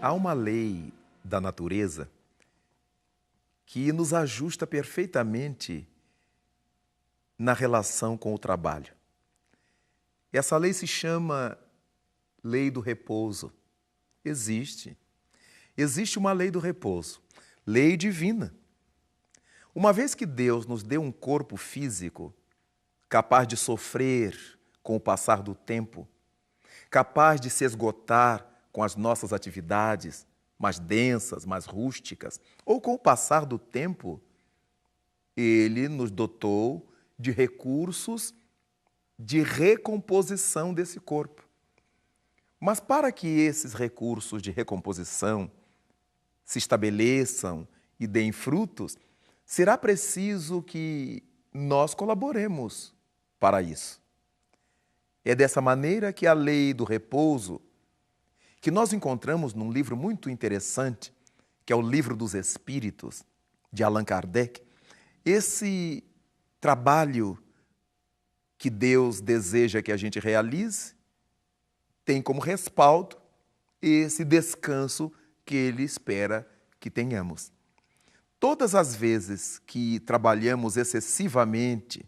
Há uma lei da natureza que nos ajusta perfeitamente na relação com o trabalho. Essa lei se chama lei do repouso. Existe. Existe uma lei do repouso, lei divina. Uma vez que Deus nos deu um corpo físico capaz de sofrer com o passar do tempo, capaz de se esgotar com as nossas atividades mais densas, mais rústicas, ou com o passar do tempo, Ele nos dotou de recursos de recomposição desse corpo. Mas para que esses recursos de recomposição se estabeleçam e deem frutos, será preciso que nós colaboremos para isso. É dessa maneira que a lei do repouso, que nós encontramos num livro muito interessante, que é o Livro dos Espíritos, de Allan Kardec, esse trabalho que Deus deseja que a gente realize, tem como respaldo esse descanso que Ele espera que tenhamos. Todas as vezes que trabalhamos excessivamente,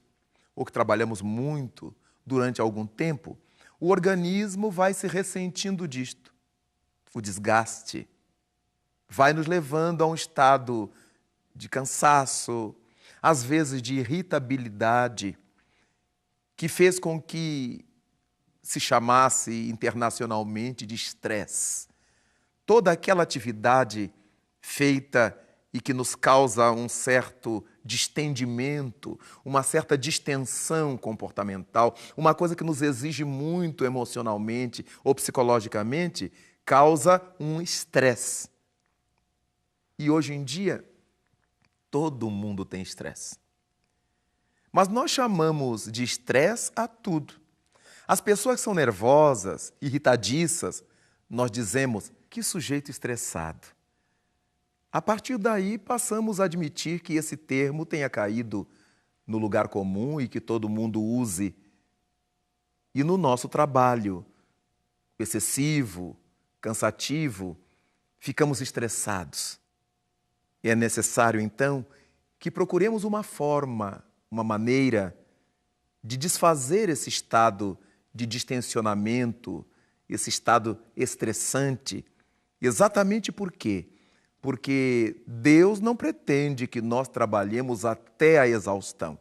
ou que trabalhamos muito durante algum tempo, o organismo vai se ressentindo disto. O desgaste vai nos levando a um estado de cansaço, às vezes de irritabilidade, que fez com que se chamasse internacionalmente de estresse. Toda aquela atividade feita e que nos causa um certo distendimento, uma certa distensão comportamental, uma coisa que nos exige muito emocionalmente ou psicologicamente, causa um estresse. E hoje em dia, todo mundo tem estresse. Mas nós chamamos de estresse a tudo. As pessoas que são nervosas, irritadiças, nós dizemos que sujeito estressado. A partir daí, passamos a admitir que esse termo tenha caído no lugar comum e que todo mundo use. E no nosso trabalho excessivo, cansativo, ficamos estressados. E é necessário, então, que procuremos uma forma, uma maneira de desfazer esse estado de distensionamento, esse estado estressante. Exatamente por quê? Porque Deus não pretende que nós trabalhemos até a exaustão.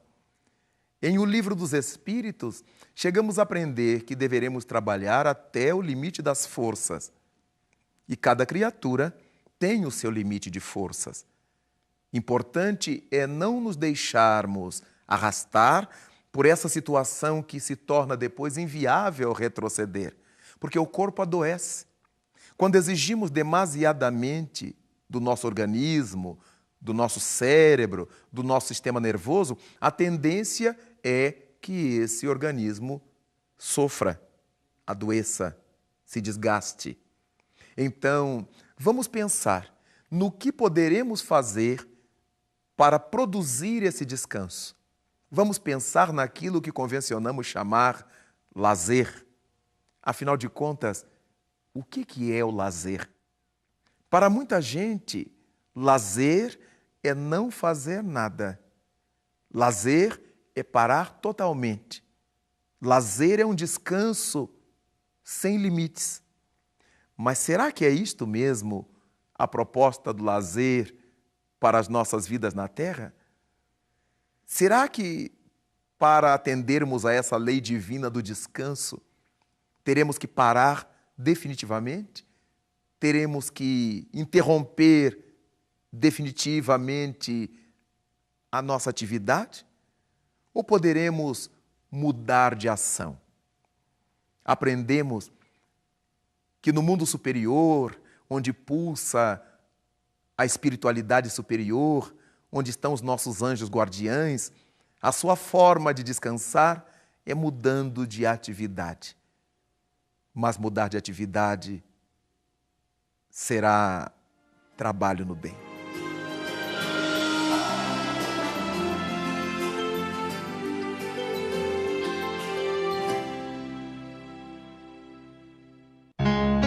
Em O Livro dos Espíritos, chegamos a aprender que deveremos trabalhar até o limite das forças. E cada criatura tem o seu limite de forças. Importante é não nos deixarmos arrastar por essa situação que se torna depois inviável retroceder, porque o corpo adoece. Quando exigimos demasiadamente do nosso organismo, do nosso cérebro, do nosso sistema nervoso, a tendência é que esse organismo sofra, adoeça, se desgaste. Então, vamos pensar no que poderemos fazer para produzir esse descanso. Vamos pensar naquilo que convencionamos chamar lazer. Afinal de contas, o que é o lazer? Para muita gente, lazer é não fazer nada. Lazer é parar totalmente. Lazer é um descanso sem limites. Mas será que é isto mesmo a proposta do lazer para as nossas vidas na Terra? Será que, para atendermos a essa lei divina do descanso, teremos que parar definitivamente? Teremos que interromper definitivamente a nossa atividade? Ou poderemos mudar de ação? Aprendemos que no mundo superior, onde pulsa a espiritualidade superior, onde estão os nossos anjos guardiães, a sua forma de descansar é mudando de atividade. Mas mudar de atividade será trabalho no bem.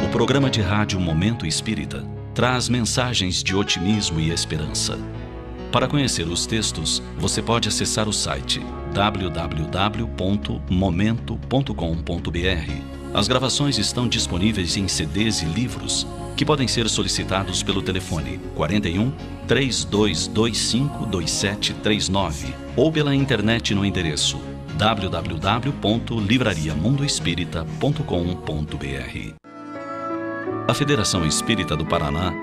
O programa de rádio Momento Espírita traz mensagens de otimismo e esperança. Para conhecer os textos, você pode acessar o site www.momento.com.br. As gravações estão disponíveis em CDs e livros que podem ser solicitados pelo telefone 41 3225 2739 ou pela internet no endereço www.livrariamundoespírita.com.br. A Federação Espírita do Paraná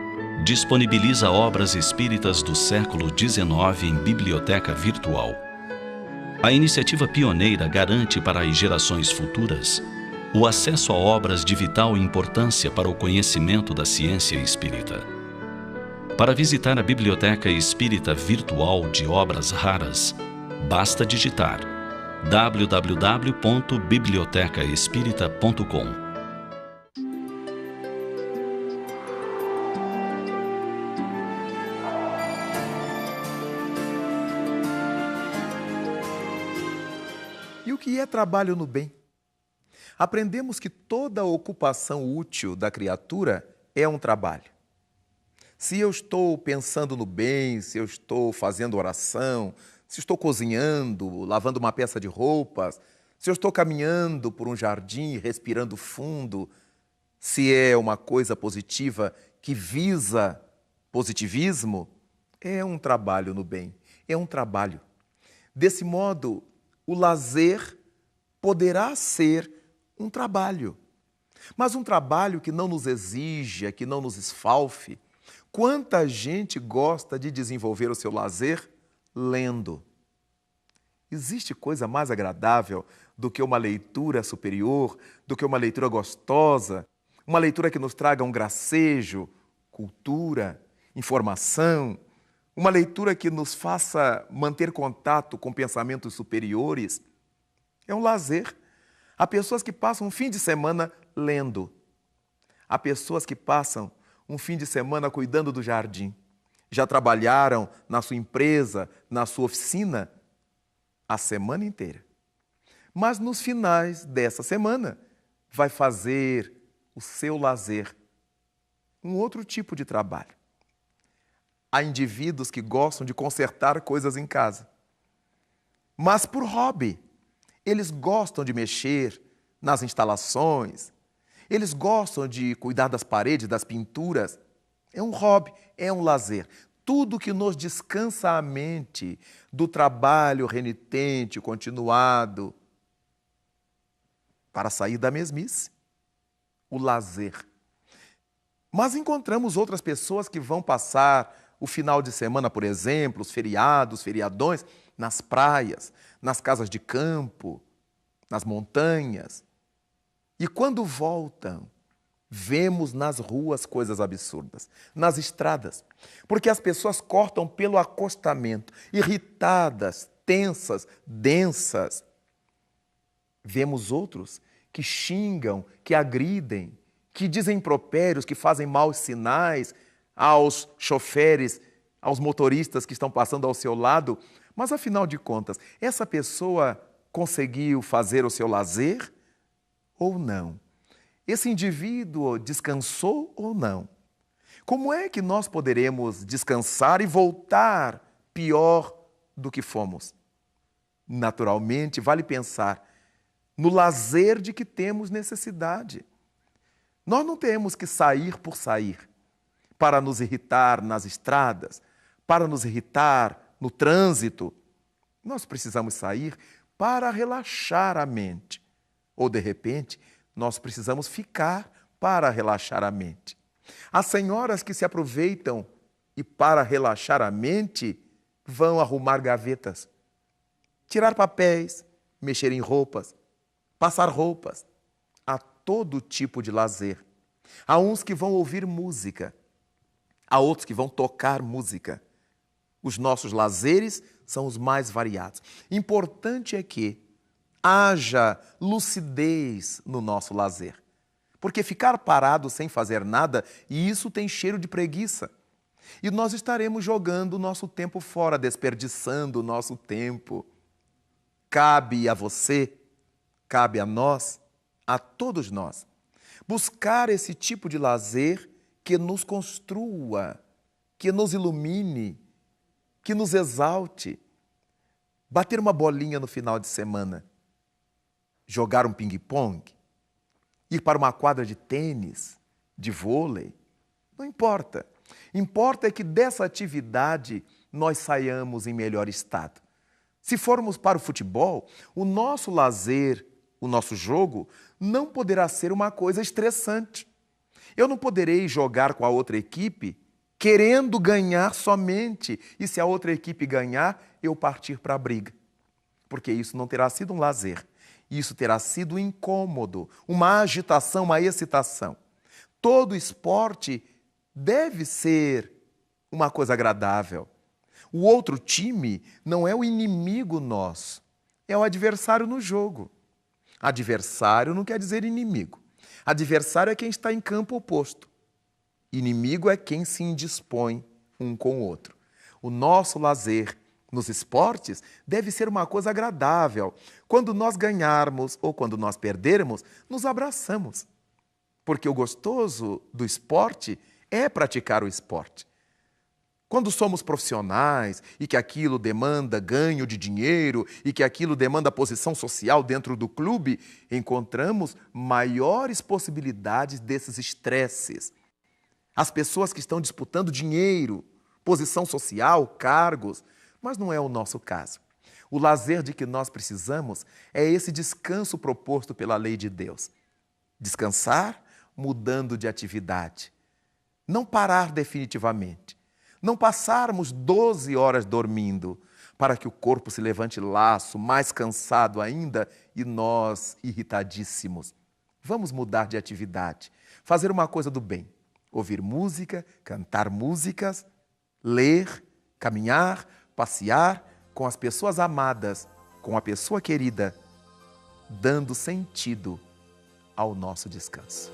disponibiliza obras espíritas do século XIX em biblioteca virtual. A iniciativa pioneira garante para as gerações futuras o acesso a obras de vital importância para o conhecimento da ciência espírita. Para visitar a Biblioteca Espírita Virtual de Obras Raras, basta digitar www.bibliotecaespírita.com. E o que é trabalho no bem? Aprendemos que toda ocupação útil da criatura é um trabalho. Se eu estou pensando no bem, se eu estou fazendo oração, se estou cozinhando, lavando uma peça de roupas, se eu estou caminhando por um jardim, respirando fundo, se é uma coisa positiva que visa positivismo, é um trabalho no bem, é um trabalho. Desse modo, o lazer poderá ser um trabalho, mas um trabalho que não nos exija, que não nos esfalfe. Quanta gente gosta de desenvolver o seu lazer lendo? Existe coisa mais agradável do que uma leitura superior, do que uma leitura gostosa, uma leitura que nos traga um gracejo, cultura, informação, uma leitura que nos faça manter contato com pensamentos superiores? É um lazer. Há pessoas que passam um fim de semana lendo. Há pessoas que passam um fim de semana cuidando do jardim. Já trabalharam na sua empresa, na sua oficina, a semana inteira. Mas nos finais dessa semana, vai fazer o seu lazer, um outro tipo de trabalho. Há indivíduos que gostam de consertar coisas em casa, mas por hobby. Eles gostam de mexer nas instalações, eles gostam de cuidar das paredes, das pinturas. É um hobby, é um lazer. Tudo que nos descansa a mente do trabalho renitente, continuado, para sair da mesmice. O lazer. Mas encontramos outras pessoas que vão passar o final de semana, por exemplo, os feriados, feriadões, nas praias, nas casas de campo, nas montanhas. E quando voltam, vemos nas ruas coisas absurdas, nas estradas, porque as pessoas cortam pelo acostamento, irritadas, tensas, densas. Vemos outros que xingam, que agridem, que dizem impropérios, que fazem maus sinais aos choferes, aos motoristas que estão passando ao seu lado. Mas, afinal de contas, essa pessoa conseguiu fazer o seu lazer ou não? Esse indivíduo descansou ou não? Como é que nós poderemos descansar e voltar pior do que fomos? Naturalmente, vale pensar no lazer de que temos necessidade. Nós não temos que sair por sair, para nos irritar nas estradas, para nos irritar no trânsito. Nós precisamos sair para relaxar a mente. Ou, de repente, nós precisamos ficar para relaxar a mente. Há senhoras que se aproveitam e, para relaxar a mente, vão arrumar gavetas, tirar papéis, mexer em roupas, passar roupas. Há todo tipo de lazer. Há uns que vão ouvir música, há outros que vão tocar música. Os nossos lazeres são os mais variados. Importante é que haja lucidez no nosso lazer. Porque ficar parado sem fazer nada, e isso tem cheiro de preguiça. E nós estaremos jogando o nosso tempo fora, desperdiçando o nosso tempo. Cabe a você, cabe a nós, a todos nós, Buscar esse tipo de lazer que nos construa, que nos ilumine, que nos exalte. Bater uma bolinha no final de semana, jogar um ping-pong, ir para uma quadra de tênis, de vôlei, não importa. Importa é que dessa atividade nós saiamos em melhor estado. Se formos para o futebol, o nosso lazer, o nosso jogo, não poderá ser uma coisa estressante. Eu não poderei jogar com a outra equipe querendo ganhar somente, e se a outra equipe ganhar, eu partir para a briga. Porque isso não terá sido um lazer. Isso terá sido incômodo, uma agitação, uma excitação. Todo esporte deve ser uma coisa agradável. O outro time não é o inimigo nosso, é o adversário no jogo. Adversário não quer dizer inimigo. Adversário é quem está em campo oposto. Inimigo é quem se indispõe um com o outro. O nosso lazer nos esportes deve ser uma coisa agradável. Quando nós ganharmos ou quando nós perdermos, nos abraçamos. Porque o gostoso do esporte é praticar o esporte. Quando somos profissionais e que aquilo demanda ganho de dinheiro e que aquilo demanda posição social dentro do clube, encontramos maiores possibilidades desses estresses. As pessoas que estão disputando dinheiro, posição social, cargos, mas não é o nosso caso. O lazer de que nós precisamos é esse descanso proposto pela lei de Deus. Descansar mudando de atividade. Não parar definitivamente. Não passarmos 12 horas dormindo, para que o corpo se levante laço, mais cansado ainda, e nós irritadíssimos. Vamos mudar de atividade, fazer uma coisa do bem. Ouvir música, cantar músicas, ler, caminhar, passear com as pessoas amadas, com a pessoa querida, dando sentido ao nosso descanso.